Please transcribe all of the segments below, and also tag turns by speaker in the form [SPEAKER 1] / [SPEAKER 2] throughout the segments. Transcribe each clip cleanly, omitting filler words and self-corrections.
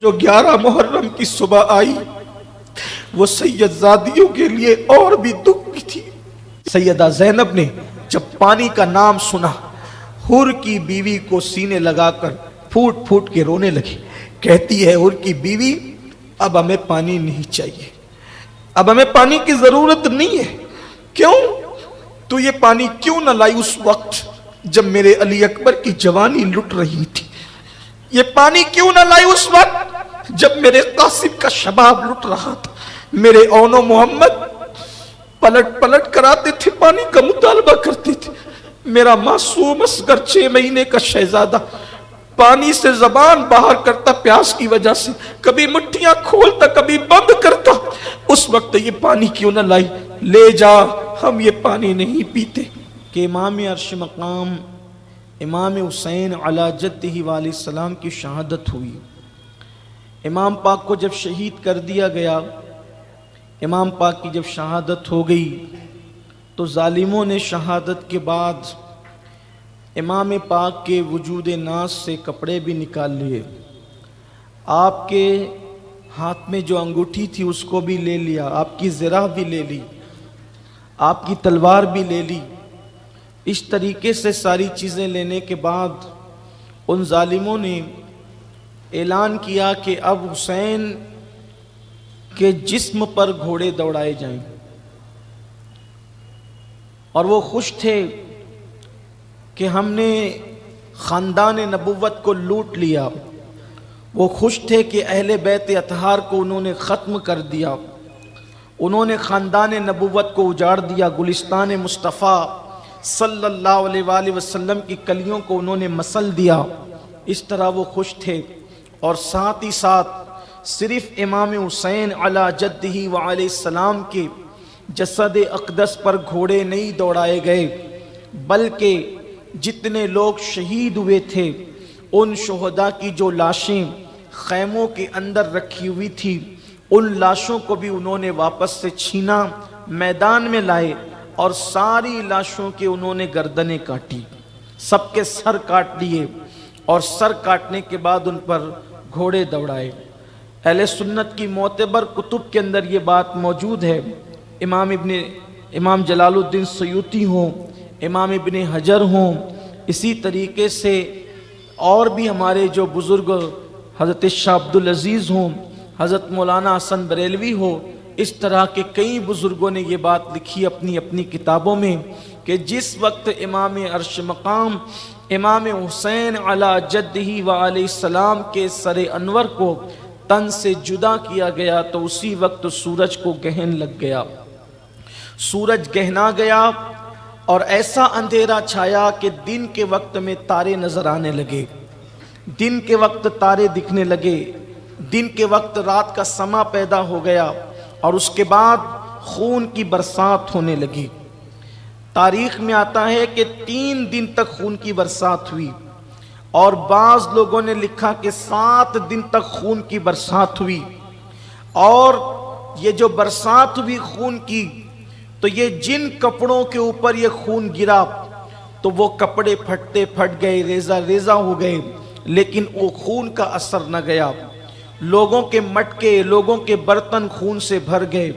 [SPEAKER 1] جو 11 محرم کی صبح آئی وہ سیدزادیوں کے لیے اور بھی دکھ کی تھی۔ سیدہ زینب نے جب پانی کا نام سنا، حور کی بیوی کو سینے لگا کر پھوٹ پھوٹ کے رونے لگی۔ کہتی ہے حور کی بیوی، اب ہمیں پانی نہیں چاہیے، اب ہمیں پانی کی ضرورت نہیں ہے۔ کیوں؟ تو یہ پانی کیوں نہ لائی اس وقت جب میرے علی اکبر کی جوانی لٹ رہی تھی؟ یہ پانی کیوں نہ لائی اس وقت جب میرے قاسم کا شباب لٹ رہا تھا؟ میرے اون و محمد پلٹ پلٹ کر آتے تھے، پانی کا مطالبہ کرتے تھے۔ میرا معصوم اصغر 6 مہینے کا شہزادہ پانی سے زبان باہر کرتا پیاس کی وجہ سے، کبھی مٹھیاں کھولتا کبھی بند کرتا۔ اس وقت یہ پانی کیوں نہ لائی؟ لے جا، ہم یہ پانی نہیں پیتے۔ کہ امام عرش مقام امام حسین علی جدہ علیہ السلام کی شہادت ہوئی۔ امام پاک کو جب شہید کر دیا گیا، امام پاک کی جب شہادت ہو گئی تو ظالموں نے شہادت کے بعد امام پاک کے وجود ناز سے کپڑے بھی نکال لیے، آپ کے ہاتھ میں جو انگوٹھی تھی اس کو بھی لے لیا، آپ کی زرہ بھی لے لی، آپ کی تلوار بھی لے لی۔ اس طریقے سے ساری چیزیں لینے کے بعد ان ظالموں نے اعلان کیا کہ اب حسین کے جسم پر گھوڑے دوڑائے جائیں، اور وہ خوش تھے کہ ہم نے خاندان نبوت کو لوٹ لیا، وہ خوش تھے کہ اہل بیت اطہار کو انہوں نے ختم کر دیا، انہوں نے خاندان نبوت کو اجاڑ دیا، گلستان مصطفیٰ صلی اللہ علیہ وآلہ وسلم کی کلیوں کو انہوں نے مسل دیا۔ اس طرح وہ خوش تھے، اور ساتھ ہی ساتھ صرف امام حسین علی جدہ وعلیہ السلام کے جسد اقدس پر گھوڑے نہیں دوڑائے گئے، بلکہ جتنے لوگ شہید ہوئے تھے ان شہداء کی جو لاشیں خیموں کے اندر رکھی ہوئی تھی، ان لاشوں کو بھی انہوں نے واپس سے چھینا، میدان میں لائے، اور ساری لاشوں کے انہوں نے گردنیں کاٹی، سب کے سر کاٹ لیے، اور سر کاٹنے کے بعد ان پر گھوڑے دوڑائے۔ اہل سنت کی معتبر کتب کے اندر یہ بات موجود ہے۔ امام جلال الدین سیوطی ہوں، امام ابن حجر ہوں، اسی طریقے سے اور بھی ہمارے جو بزرگ حضرت شاہ عبدالعزیز ہوں، حضرت مولانا حسن بریلوی ہو، اس طرح کے کئی بزرگوں نے یہ بات لکھی اپنی اپنی کتابوں میں کہ جس وقت امام عرش مقام امام حسین علی جدہ وعلیہ السلام کے سر انور کو تن سے جدا کیا گیا تو اسی وقت سورج کو گہن لگ گیا، سورج گہنا گیا، اور ایسا اندھیرا چھایا کہ دن کے وقت میں تارے نظر آنے لگے، دن کے وقت تارے دکھنے لگے، دن کے وقت رات کا سما پیدا ہو گیا، اور اس کے بعد خون کی برسات ہونے لگی۔ تاریخ میں آتا ہے کہ 3 دن تک خون کی برسات ہوئی، اور بعض لوگوں نے لکھا کہ 7 دن تک خون کی برسات ہوئی، اور یہ جو برسات ہوئی خون کی تو یہ جن کپڑوں کے اوپر یہ خون گرا تو وہ کپڑے پھٹتے پھٹ گئے، ریزہ ریزہ ہو گئے، لیکن وہ خون کا اثر نہ گیا۔ لوگوں کے مٹکے، لوگوں کے برتن خون سے بھر گئے،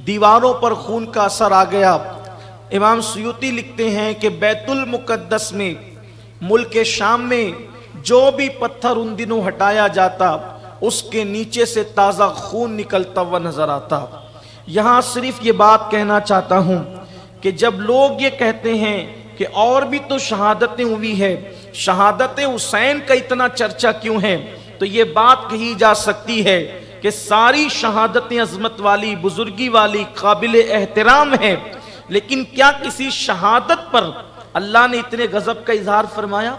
[SPEAKER 1] دیواروں پر خون کا اثر آ گیا۔ امام سیوطی لکھتے ہیں کہ بیت المقدس میں، ملک شام میں جو بھی پتھر ان دنوں ہٹایا جاتا اس کے نیچے سے تازہ خون نکلتا ہوا نظر آتا۔ یہاں صرف یہ بات کہنا چاہتا ہوں کہ جب لوگ یہ کہتے ہیں کہ اور بھی تو شہادتیں ہوئی ہے، شہادت حسین کا اتنا چرچا کیوں ہے، تو یہ بات کہی جا سکتی ہے کہ ساری شہادتیں عظمت والی، بزرگی والی، قابل احترام ہیں، لیکن کیا کسی شہادت پر اللہ نے اتنے غضب کا اظہار فرمایا؟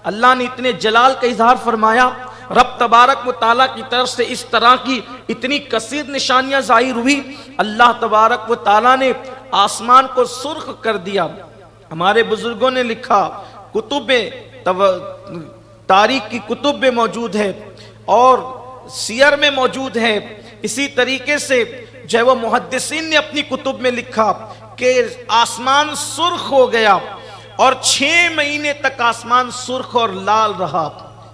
[SPEAKER 1] اللہ نے اتنے جلال کا اظہار فرمایا؟ رب تبارک و تعالیٰ کی طرف سے اس طرح کی اتنی کثیر نشانیاں ظاہر ہوئی؟ اللہ تبارک و تعالیٰ نے آسمان کو سرخ کر دیا۔ ہمارے بزرگوں نے لکھا، کتب تاریخ کی کتب میں موجود ہے اور سیر میں موجود ہے، اسی طریقے سے جو ہے وہ محدثین نے اپنی کتب میں لکھا کہ آسمان سرخ ہو گیا، اور 6 مہینے تک آسمان سرخ اور لال رہا،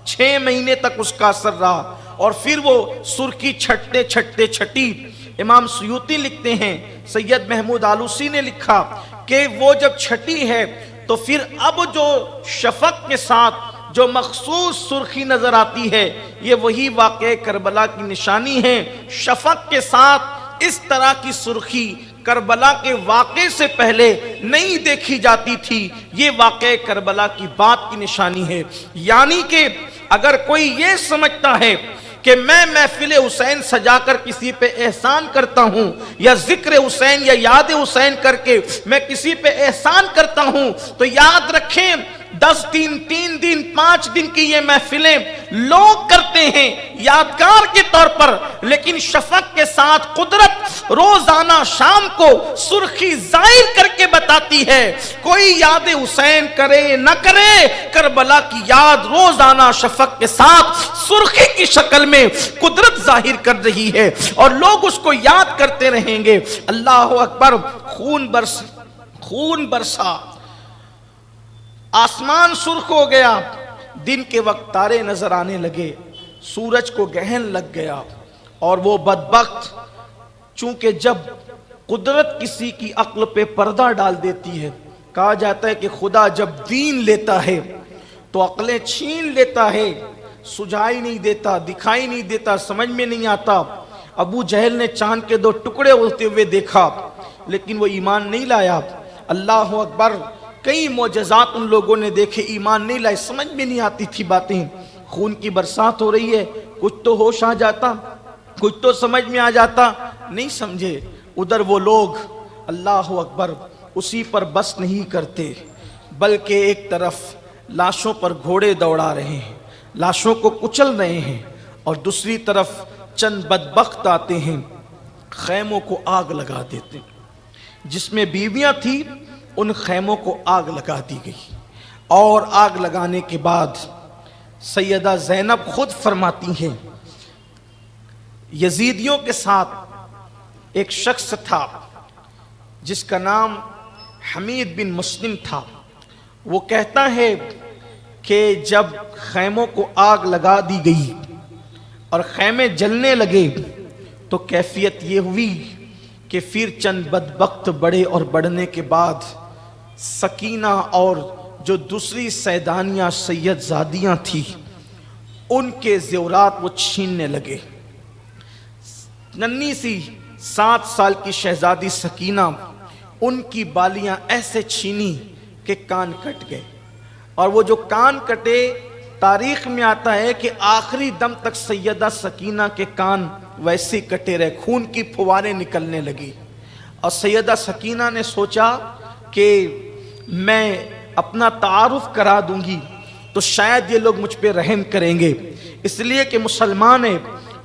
[SPEAKER 1] 6 مہینے تک اس کا اثر رہا، اور پھر وہ سرخی چھٹتے چھٹتے چھٹی۔ امام سیوطی لکھتے ہیں، سید محمود آلوسی نے لکھا کہ وہ جب چھٹی ہے تو پھر اب جو شفق کے ساتھ جو مخصوص سرخی نظر آتی ہے یہ وہی واقعہ کربلا کی نشانی ہے۔ شفق کے ساتھ اس طرح کی سرخی کربلا کے واقعے سے پہلے نہیں دیکھی جاتی تھی، یہ واقعہ کربلا کی بات کی نشانی ہے۔ یعنی کہ اگر کوئی یہ سمجھتا ہے کہ میں محفل حسین سجا کر کسی پہ احسان کرتا ہوں یا ذکر حسین یا یاد حسین کر کے میں کسی پہ احسان کرتا ہوں، تو یاد رکھیں 10 دن 3 دن 5 دن کی یہ محفلیں لوگ کرتے ہیں یادگار کے طور پر، لیکن شفق کے ساتھ قدرت روزانہ شام کو سرخی ظاہر کر کے بتاتی ہے۔ کوئی یاد حسین کرے نہ کرے، کربلا کی یاد روزانہ شفق کے ساتھ سرخی کی شکل میں قدرت ظاہر کر رہی ہے اور لوگ اس کو یاد کرتے رہیں گے۔ اللہ اکبر، خون برسا، آسمان سرخ ہو گیا، دن کے وقت تارے نظر آنے لگے، سورج کو گہن لگ گیا، اور وہ بدبخت چونکہ جب قدرت کسی کی عقل پہ پردہ ڈال دیتی ہے، کہا جاتا ہے کہ خدا جب دین لیتا ہے تو عقلیں چھین لیتا ہے، سجھائی نہیں دیتا، دکھائی نہیں دیتا، سمجھ میں نہیں آتا۔ ابو جہل نے چاند کے 2 ٹکڑے ہوتے ہوئے دیکھا لیکن وہ ایمان نہیں لایا۔ اللہ اکبر، کئی معجزات ان لوگوں نے دیکھے، ایمان نہیں لائے، سمجھ میں نہیں آتی تھی باتیں۔ خون کی برسات ہو رہی ہے، کچھ تو ہوش آ جاتا، کچھ تو سمجھ میں آ جاتا، نہیں سمجھے۔ ادھر وہ لوگ اللہ اکبر اسی پر بس نہیں کرتے، بلکہ ایک طرف لاشوں پر گھوڑے دوڑا رہے ہیں، لاشوں کو کچل رہے ہیں، اور دوسری طرف چند بدبخت آتے ہیں، خیموں کو آگ لگا دیتے ہیں۔ جس میں بیویاں تھیں ان خیموں کو آگ لگا دی گئی، اور آگ لگانے کے بعد سیدہ زینب خود فرماتی ہیں، یزیدیوں کے ساتھ ایک شخص تھا جس کا نام حمید بن مسلم تھا، وہ کہتا ہے کہ جب خیموں کو آگ لگا دی گئی اور خیمے جلنے لگے تو کیفیت یہ ہوئی کہ پھر چند بدبخت بڑے، اور بڑھنے کے بعد سکینہ اور جو دوسری سیدانیہ سید زادیاں تھی ان کے زیورات وہ چھیننے لگے۔ ننھی سی 7 سال کی شہزادی سکینہ، ان کی بالیاں ایسے چھینی کہ کان کٹ گئے، اور وہ جو کان کٹے تاریخ میں آتا ہے کہ آخری دم تک سیدہ سکینہ کے کان ویسے کٹے رہے، خون کی پھواریں نکلنے لگی، اور سیدہ سکینہ نے سوچا کہ میں اپنا تعارف کرا دوں گی تو شاید یہ لوگ مجھ پہ رحم کریں گے، اس لیے کہ مسلمان ہیں،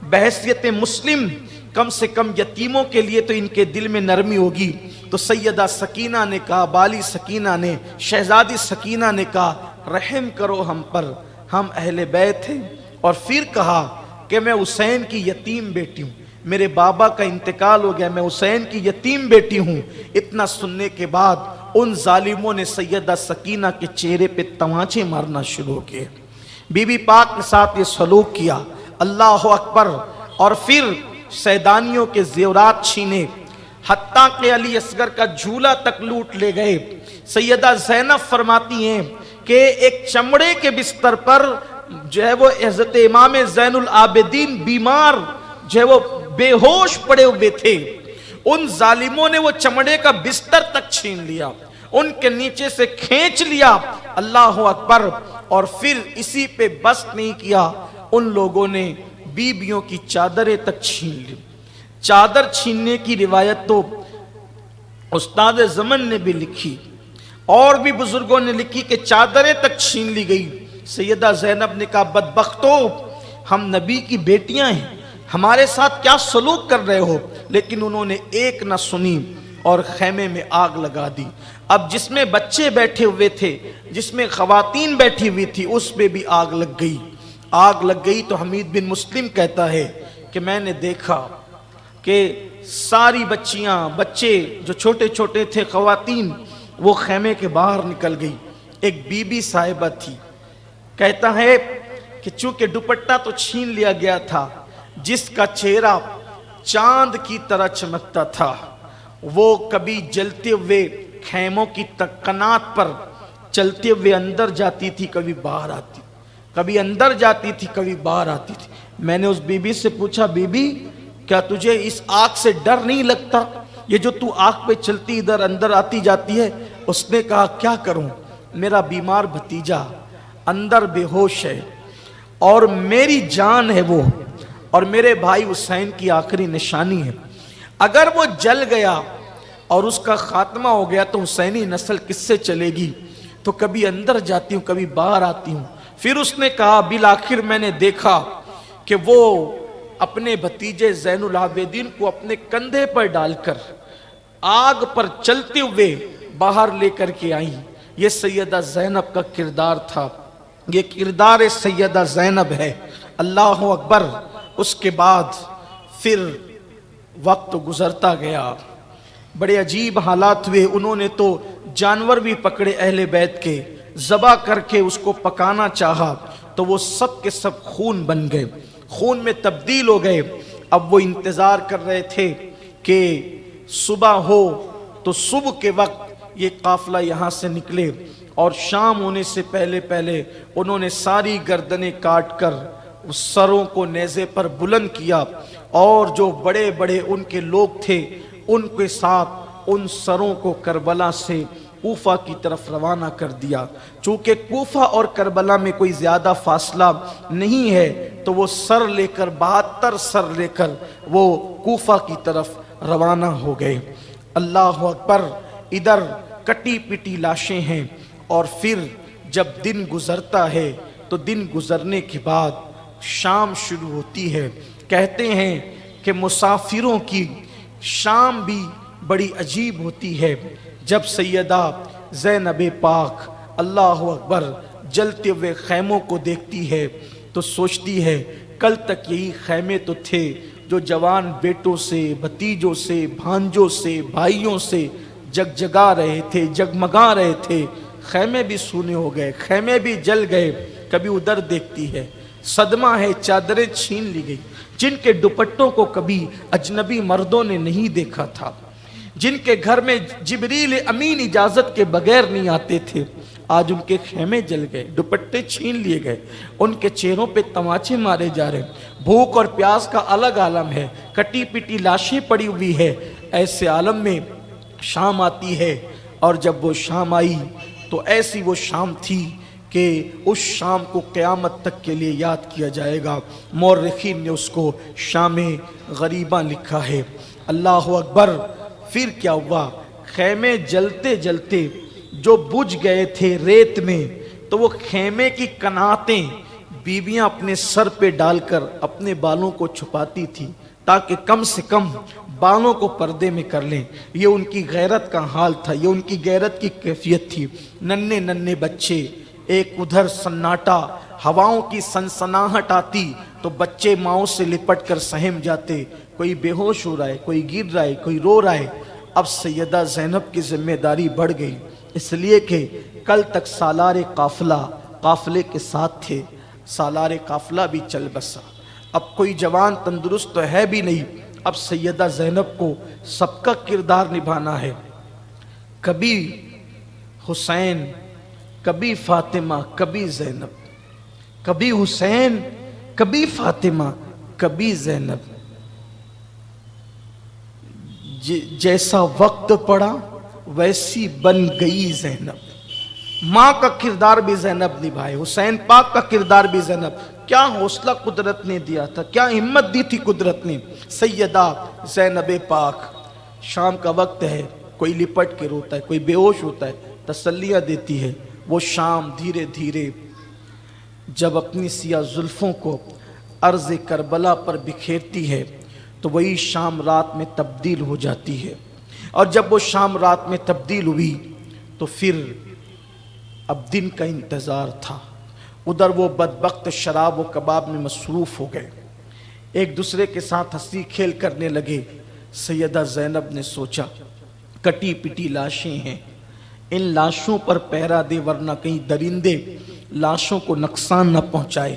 [SPEAKER 1] بحیثیت مسلم کم سے کم یتیموں کے لیے تو ان کے دل میں نرمی ہوگی۔ تو سیدہ سکینہ نے کہا، بالی سکینہ نے، شہزادی سکینہ نے کہا رحم کرو ہم پر، ہم اہل بیت ہیں، اور پھر کہا کہ میں حسین کی یتیم بیٹی ہوں، میرے بابا کا انتقال ہو گیا، میں حسین کی یتیم بیٹی ہوں۔ اتنا سننے کے بعد ان ظالموں نے سیدہ سکینہ کے چہرے پہ تمانچے مارنا شروع کیے، بی بی پاک کے ساتھ یہ سلوک کیا، اللہ اکبر، اور پھر سیدانیوں کے زیورات چھینے، حتیٰ کہ علی اصغر کا جھولا تک لوٹ لے گئے۔ سیدہ زینب فرماتی ہیں کہ ایک چمڑے کے بستر پر جو ہے وہ حضرت امام زین العابدین بیمار جو ہے وہ بے ہوش پڑے ہوئے تھے، ان ظالموں نے وہ چمڑے کا بستر تک چھین لیا، ان کے نیچے سے کھینچ لیا، اللہ اکبر، اور پھر اسی پہ بس نہیں کیا، ان لوگوں نے بیبیوں کی چادریں تک چھین لی۔ چادر چھیننے کی روایت تو استاد زمن نے بھی لکھی، اور بھی بزرگوں نے لکھی کہ چادریں تک چھین لی گئی۔ سیدہ زینب نے کہا بدبختو، ہم نبی کی بیٹیاں ہیں، ہمارے ساتھ کیا سلوک کر رہے ہو؟ لیکن انہوں نے ایک نہ سنی اور خیمے میں آگ لگا دی۔ اب جس میں بچے بیٹھے ہوئے تھے، جس میں خواتین بیٹھی ہوئی تھی، اس میں بھی آگ لگ گئی۔ آگ لگ گئی تو حمید بن مسلم کہتا ہے کہ میں نے دیکھا کہ ساری بچیاں، بچے جو چھوٹے چھوٹے تھے، خواتین، وہ خیمے کے باہر نکل گئی۔ ایک بی بی صاحبہ تھی، کہتا ہے کہ چونکہ دوپٹہ تو چھین لیا گیا تھا، جس کا چہرہ چاند کی طرح چمکتا تھا، وہ کبھی جلتے ہوئے خیموں کی کنات پر چلتے ہوئے اندر جاتی تھی، کبھی باہر آتی، کبھی اندر جاتی تھی، کبھی باہر آتی تھی۔ میں نے اس بی بی سے پوچھا، بی بی کیا تجھے اس آگ سے ڈر نہیں لگتا؟ یہ جو تو آگ پہ چلتی ادھر اندر آتی جاتی ہے۔ اس نے کہا کیا کروں، میرا بیمار بھتیجا اندر بے ہوش ہے اور میری جان ہے وہ، اور میرے بھائی حسین کی آخری نشانی ہے، اگر وہ جل گیا اور اس کا خاتمہ ہو گیا تو حسینی نسل کس سے چلے گی؟ تو کبھی اندر جاتی ہوں، کبھی باہر آتی ہوں۔ پھر اس نے کہا بالآخر میں نے دیکھا کہ وہ اپنے بھتیجے زین العابدین کو اپنے کندھے پر ڈال کر آگ پر چلتے ہوئے باہر لے کر کے آئیں۔ یہ سیدہ زینب کا کردار تھا، یہ کردار سیدہ زینب ہے۔ اللہ اکبر۔ اس کے بعد پھر وقت گزرتا گیا، بڑے عجیب حالات ہوئے۔ انہوں نے تو جانور بھی پکڑے اہل بیت کے، ذبح کر کے اس کو پکانا چاہا تو وہ سب کے سب خون بن گئے، خون میں تبدیل ہو گئے۔ اب وہ انتظار کر رہے تھے کہ صبح ہو تو صبح کے وقت یہ قافلہ یہاں سے نکلے، اور شام ہونے سے پہلے پہلے انہوں نے ساری گردنیں کاٹ کر اس سروں کو نیزے پر بلند کیا، اور جو بڑے بڑے ان کے لوگ تھے ان کے ساتھ ان سروں کو کربلا سے کوفہ کی طرف روانہ کر دیا۔ چونکہ کوفہ اور کربلا میں کوئی زیادہ فاصلہ نہیں ہے تو وہ سر لے کر 72 سر لے کر وہ کوفہ کی طرف روانہ ہو گئے۔ اللہ اکبر۔ ادھر کٹی پٹی لاشیں ہیں، اور پھر جب دن گزرتا ہے تو دن گزرنے کے بعد شام شروع ہوتی ہے۔ کہتے ہیں کہ مسافروں کی شام بھی بڑی عجیب ہوتی ہے۔ جب سیدہ زینب پاک اللہ اکبر جلتے ہوئے خیموں کو دیکھتی ہے تو سوچتی ہے کل تک یہی خیمے تو تھے جو جوان بیٹوں سے، بھتیجوں سے، بھانجوں سے، بھائیوں سے جگجگا رہے تھے، جگمگا رہے تھے، خیمے بھی سونے ہو گئے، خیمے بھی جل گئے۔ کبھی ادھر دیکھتی ہے، صدمہ ہے، چادریں چھین لی گئی، جن کے دوپٹوں کو کبھی اجنبی مردوں نے نہیں دیکھا تھا، جن کے گھر میں جبریل امین اجازت کے بغیر نہیں آتے تھے، آج ان کے خیمے جل گئے، دوپٹے چھین لیے گئے، ان کے چہروں پہ تماچے مارے جا رہے ہیں۔ بھوک اور پیاس کا الگ عالم ہے، کٹی پٹی لاشیں پڑی ہوئی ہے۔ ایسے عالم میں شام آتی ہے، اور جب وہ شام آئی تو ایسی وہ شام تھی کہ اس شام کو قیامت تک کے لیے یاد کیا جائے گا۔ مورخین نے اس کو شام غریباں لکھا ہے۔ اللہ اکبر۔ پھر کیا ہوا؟ خیمے جلتے جلتے جو بجھ گئے تھے ریت میں، تو وہ خیمے کی کناتیں بیویاں اپنے سر پہ ڈال کر اپنے بالوں کو چھپاتی تھی تاکہ کم سے کم بالوں کو پردے میں کر لیں۔ یہ ان کی غیرت کا حال تھا، یہ ان کی غیرت کی کیفیت تھی۔ ننھے ننھے بچے، ایک ادھر سناٹا، ہواؤں کی سنسناہٹ آتی تو بچے ماؤں سے لپٹ کر سہم جاتے، کوئی بے ہوش ہو رہا ہے، کوئی گر رہا ہے، کوئی رو رہا ہے۔ اب سیدہ زینب کی ذمہ داری بڑھ گئی، اس لیے کہ کل تک سالار قافلہ قافلے کے ساتھ تھے، سالار قافلہ بھی چل بسا، اب کوئی جوان تندرست تو ہے بھی نہیں۔ اب سیدہ زینب کو سب کا کردار نبھانا ہے، کبھی حسین، کبھی فاطمہ، کبھی زینب، کبھی حسین، کبھی فاطمہ، کبھی زینب۔ جیسا وقت پڑا ویسی بن گئی زینب۔ ماں کا کردار بھی زینب نبھائے، حسین پاک کا کردار بھی زینب۔ کیا حوصلہ قدرت نے دیا تھا، کیا ہمت دی تھی قدرت نے۔ سیدہ زینب پاک، شام کا وقت ہے، کوئی لپٹ کے روتا ہے، کوئی بے ہوش ہوتا ہے، تسلیاں دیتی ہے۔ وہ شام دھیرے دھیرے جب اپنی سیاہ زلفوں کو عرض کربلا پر بکھیرتی ہے تو وہی شام رات میں تبدیل ہو جاتی ہے، اور جب وہ شام رات میں تبدیل ہوئی تو پھر اب دن کا انتظار تھا۔ ادھر وہ بدبخت شراب و کباب میں مصروف ہو گئے، ایک دوسرے کے ساتھ ہنسی کھیل کرنے لگے۔ سیدہ زینب نے سوچا کٹی پٹی لاشیں ہیں، ان لاشوں پر پہرا دے ورنہ کہیں درندے لاشوں کو نقصان نہ پہنچائے۔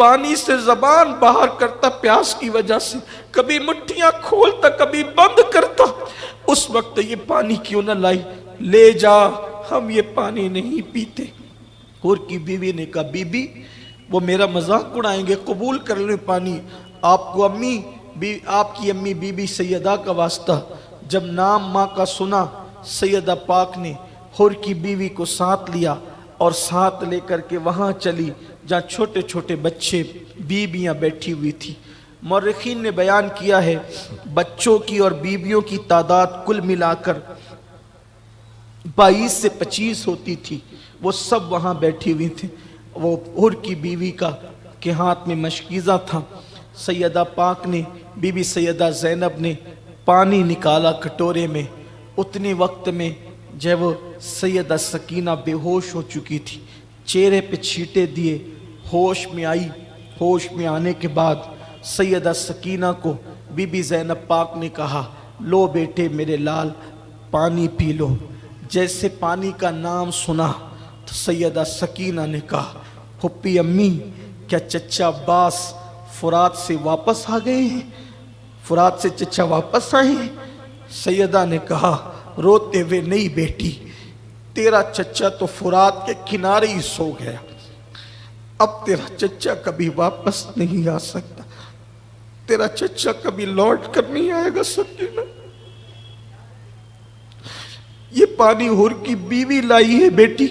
[SPEAKER 1] پانی سے زبان باہر کرتا پیاس کی وجہ سے، کبھی مٹھیاں کھولتا کبھی بند کرتا، اس وقت یہ پانی کیوں نہ لائی، لے جا ہم یہ پانی نہیں پیتے۔ حور کی بیوی نے کہا بی بی وہ میرا مذاق اڑائیں گے، قبول کر لیں پانی، آپ کو آپ کی امی بی بی سیدہ کا واسطہ۔ جب نام ماں کا سنا، سیدہ پاک نے حور کی بیوی کو ساتھ لیا اور ساتھ لے کر کے وہاں چلی جہاں چھوٹے چھوٹے بچے بیویاں بیٹھی ہوئی تھی۔ مورخین نے بیان کیا ہے بچوں کی اور بیویوں کی تعداد کل ملا کر 22 سے 25 ہوتی تھی، وہ سب وہاں بیٹھی ہوئی تھی۔ وہ حور کی بیوی کے ہاتھ میں مشکیزہ تھا۔ سیدہ پاک نے بی بی سیدہ زینب نے پانی نکالا کٹورے میں، اتنے وقت میں جب سیدہ سکینہ بے ہوش ہو چکی تھی، چہرے پہ چھینٹے دیے، ہوش میں آئی۔ ہوش میں آنے کے بعد سیدہ سکینہ کو بی بی زینب پاک نے کہا لو بیٹے میرے لال پانی پی لو۔ جیسے پانی کا نام سنا تو سیدہ سکینہ نے کہا پھپھی امی کیا چچا عباس فرات سے واپس آ گئے ہیں؟ فرات سے چچا واپس آئے ہیں؟ سیدہ نے کہا روتے ہوئے نہیں بیٹی، تیرا چچا تو فرات کے کنارے ہی سو گیا، اب تیرا چچا کبھی واپس نہیں آ سکتا، تیرا چچا کبھی لوٹ کر نہیں آئے گا سکینہ۔ یہ پانی حور کی بیوی لائی ہے بیٹی،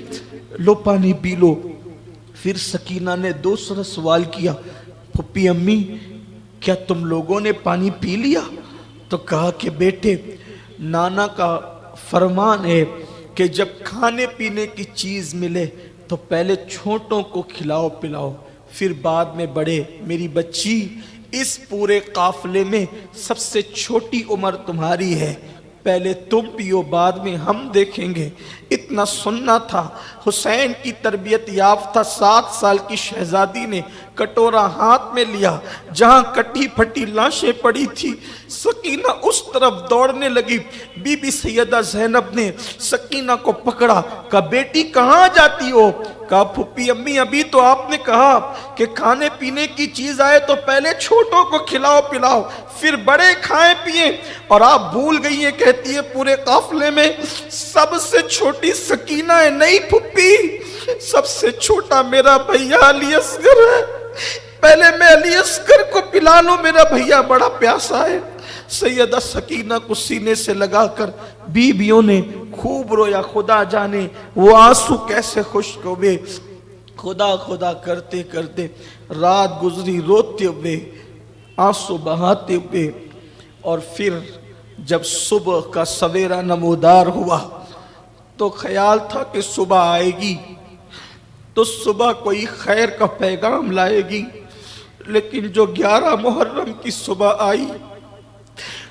[SPEAKER 1] لو پانی پی لو۔ پھر سکینہ نے دوسرا سوال کیا پھپھی امی کیا تم لوگوں نے پانی پی لیا؟ تو کہا کہ بیٹے نانا کا فرمان ہے کہ جب کھانے پینے کی چیز ملے تو پہلے چھوٹوں کو کھلاؤ پلاؤ پھر بعد میں بڑے۔ میری بچی اس پورے قافلے میں سب سے چھوٹی عمر تمہاری ہے، پہلے تم پیو بعد میں ہم دیکھیں گے۔ اتنا سننا تھا۔ حسین کی تربیت یافتہ 7 سال کی شہزادی نے کٹورا ہاتھ میں لیا، جہاں کٹی پھٹی لاشیں پڑی تھی سکینہ اس طرف دوڑنے لگی۔ بی بی سیدہ زینب نے سکینہ کو پکڑا، کہا بیٹی کہاں جاتی ہو؟ کہا پھپھی امی ابھی تو آپ نے کہا کہ کھانے پینے کی چیز آئے تو پہلے چھوٹوں کو کھلاؤ پلاؤ پھر بڑے کھائیں پیئیں، اور آپ بھول گئی ہیں کہتی ہے پورے قافلے میں سب سے چھوٹی سکینہ ہے۔ نہیں پھپھی، سب سے چھوٹا میرا بھیا علی اصغر ہے، پہلے میں علی اصغر کو پلا لوں، میرا بھیا بڑا پیاسا ہے۔ سیدہ سکینہ کو سینے سے لگا کر بیویوں نے خوب رویا، خدا جانے وہ آنسو کیسے خشک ہوئے۔ خدا خدا کرتے کرتے رات گزری، روتے ہوئے آنسو بہاتے ہوئے، اور پھر جب صبح کا سویرا نمودار ہوا تو خیال تھا کہ صبح آئے گی تو صبح کوئی خیر کا پیغام لائے گی، لیکن جو 11 محرم کی صبح آئی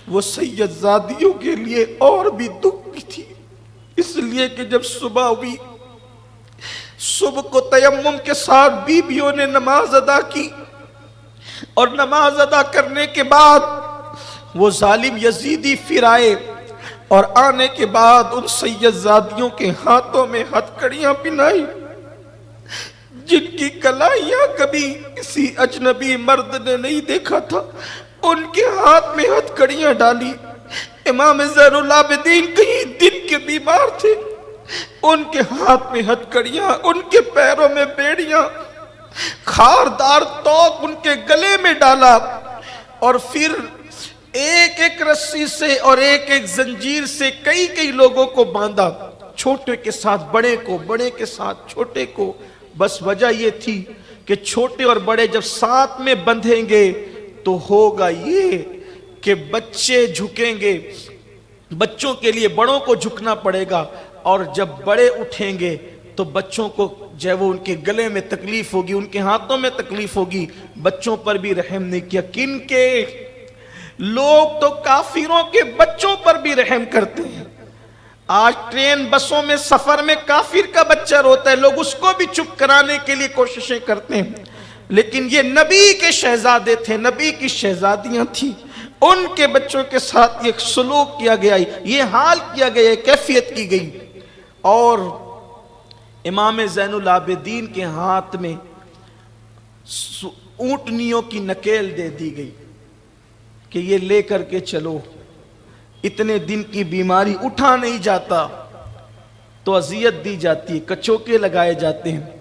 [SPEAKER 1] وہ سید زادیوں کے لیے اور بھی دکھ کی تھی، اس لیے کہ جب صبح ہوئی صبح کو تیمم کے ساتھ بیویوں نے نماز ادا کی، اور نماز ادا کرنے کے بعد وہ ظالم یزیدی پھر آئے، اور آنے کے بعد ان سید زادیوں کے ہاتھوں میں ہتھکڑیاں پہنائی جن کی کلائیاں کبھی کسی اجنبی مرد نے نہیں دیکھا تھا، ان کے ہاتھ میں ہتھکڑیاں ڈالی۔ امام زین العابدین کئی دن کے بیمار تھے، ان کے ہاتھ میں ہتھکڑیاں، ان کے پیروں میں بیڑیاں، خاردار توق ان کے گلے میں ڈالا، اور پھر ایک ایک رسی سے اور ایک ایک زنجیر سے کئی کئی لوگوں کو باندھا، چھوٹے کے ساتھ بڑے کو، بڑے کے ساتھ چھوٹے کو۔ بس وجہ یہ تھی کہ چھوٹے اور بڑے جب ساتھ میں بندھیں گے تو ہوگا یہ کہ بچے جھکیں گے، بچوں کے لیے بڑوں کو جھکنا پڑے گا، اور جب بڑے اٹھیں گے تو بچوں کو جب وہ ان کے گلے میں تکلیف ہوگی، ان کے ہاتھوں میں تکلیف ہوگی۔ بچوں پر بھی رحم نہیں کیا، کن کے؟ لوگ تو کافروں کے بچوں پر بھی رحم کرتے ہیں۔ آج ٹرین بسوں میں سفر میں کافر کا بچہ روتا ہے، لوگ اس کو بھی چپ کرانے کے لیے کوششیں کرتے ہیں، لیکن یہ نبی کے شہزادے تھے، نبی کی شہزادیاں تھیں، ان کے بچوں کے ساتھ یہ سلوک کیا گیا، یہ حال کیا گیا، کیفیت کی گئی۔ اور امام زین العابدین کے ہاتھ میں اونٹنیوں کی نکیل دے دی گئی کہ یہ لے کر کے چلو. اتنے دن کی بیماری، اٹھا نہیں جاتا تو اذیت دی جاتی ہے، کچوکے لگائے جاتے ہیں.